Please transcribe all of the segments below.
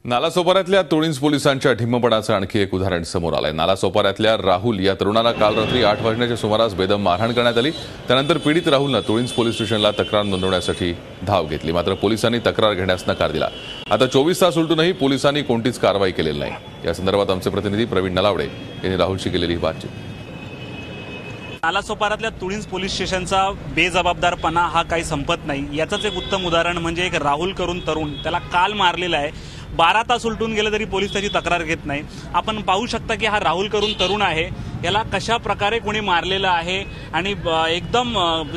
नालासोपाऱ्यातल्या तुळींज पोलिसांच्या ढिम्मपणाचं आणखी एक उदाहरण समोर आलंय। नालासोपाऱ्यातल्या राहुल या तरुणाला काल रात्री 8 वाजण्याच्या सुमारास बेदम मारहाण करण्यात आली। त्यानंतर पीडित राहुलनं तुळींज पोलीस स्टेशनला तक्रार नोंदवण्यासाठी धाव घेतली, मात्र पोलिसांनी तक्रार घेण्यास नकार दिला। आता 24 तास उलटूनही पोलिसांनी कोणतीच कारवाई केलेली नाही। या संदर्भात आमचे प्रतिनिधी प्रवीण नलावडे यांनी राहुलशी केलेली बातचीत। नालासोपाऱ्यातल्या तुळींज पोलीस स्टेशनचा बेजबाबदारपणा हा काही संपत नाही। याचंच एक उत्तम उदाहरण म्हणजे एक राहुल करून तरुण, त्याला काल मारलेला आहे। 12 तास उलटून गेले तरी पोलीस त्याची तक्रार घेत नाही। आपण पाहू शकता की हा राहुल करून तरुण आहे, याला कशा प्रकारे कोणी मारलेला आहे आणि एकदम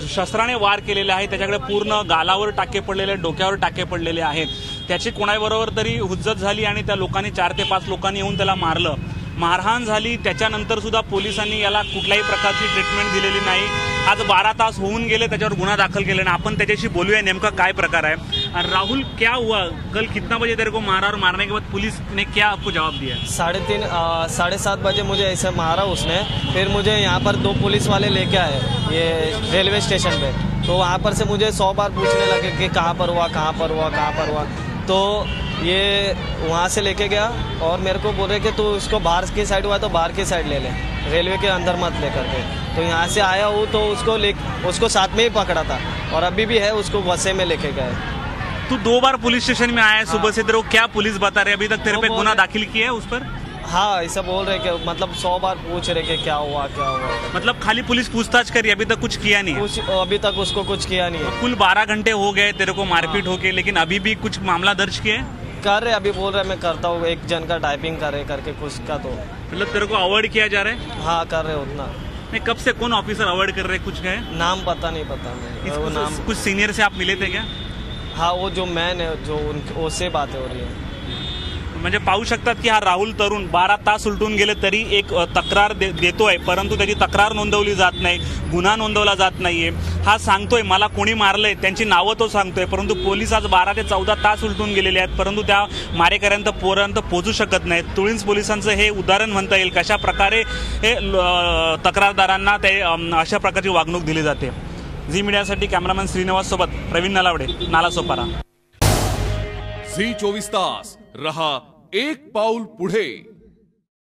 शस्त्राने वार केलेले आहे। त्याच्याकडे पूर्ण गालावर टाके पडलेले, डोक्यावर टाके पडलेले आहेत। त्याची कोणाबरोबर तरी हुज्जत झाली आणि त्या लोकांनी 4 ते 5 लोकांनी येऊन त्याला मारलं, मारहाण झाली। त्याच्यानंतर सुद्धा पोलिसांनी याला कुठल्याही प्रकारची ट्रीटमेंट दिलेली नाही। आज 12 तास होऊन गेले, त्याच्यावर गुन्हा दाखल केला ना। आपण त्याच्याशी बोलूया नेमका काय प्रकार आहे। राहुल, क्या हुआ कल, कितना बजे तेरे को मारा और मारने के बाद पुलिस ने क्या आपको जवाब दिया? 7:30 बजे मुझे ऐसे मारा उसने। फिर मुझे यहाँ पर 2 पुलिस वाले लेके आए ये रेलवे स्टेशन पे। तो वहाँ पर से मुझे 100 बार पूछने लगे कि कहाँ पर हुआ, कहाँ पर हुआ, कहाँ पर हुआ। तो ये वहाँ से लेके गया और मेरे को बोल रहे कि तू इसको बाहर की साइड हुआ तो बाहर की साइड ले ले, रेलवे के अंदर मत ले करके। तो यहाँ से आया हूँ तो उसको साथ में ही पकड़ा था और अभी भी है, उसको वसे में लेके गए। तू 2 बार पुलिस स्टेशन में आया है सुबह से, तेरे को क्या पुलिस बता रहे अभी तक तेरे पे गुना दाखिल किया है उस पर? हाँ, ऐसा बोल रहे कि मतलब 100 बार पूछ रहे कि क्या हुआ क्या हुआ। मतलब खाली पुलिस पूछताछ करी, अभी तक कुछ किया नहीं? कुछ अभी तक उसको कुछ किया नहीं है। कुल 12 घंटे हो गए तेरे को मारपीट होके, लेकिन अभी भी कुछ मामला दर्ज किया है? कर रहे, अभी बोल रहे मैं करता हूँ, एक जन का टाइपिंग करे करके कुछ का। तो मतलब तेरे को अवॉइड किया जा रहा है? हाँ, कर रहे उतना। नहीं, कब से कौन ऑफिसर अवॉइड कर रहे, कुछ गए? नाम पता नहीं, पता नहीं वो नाम। कुछ सीनियर से आप मिले थे क्या? हाँ, वो जो मैन है जो उससे बातें हो रही है। म्हणजे पाहू शकतात की हा राहुल तरुण 12 तास उलटून गेले तरी एक तक्रार देतोय, परंतु त्याची तक्रार नोंदवली जात नाही, गुन्हा नोंदवला जात नाहीये। हा सांगतोय मला कोणी मारलंय, त्यांची नावं तो सांगतोय, परंतु पोलीस आज 12 ते 14 तास उलटून गेलेले आहेत, परंतु त्या मारेकऱ्यांपर्यंत पोहोचू शकत नाहीत। तुळींज पोलिसांचं हे उदाहरण म्हणता येईल कशा प्रकारे हे तक्रारदारांना ते अशा प्रकारची वागणूक दिली जाते। झी मीडियासाठी कॅमेरामॅन श्रीनिवास सोबत प्रवीण नलावडे, नालासोपारा। झी 24 तास रहा एक पाऊल पुढे।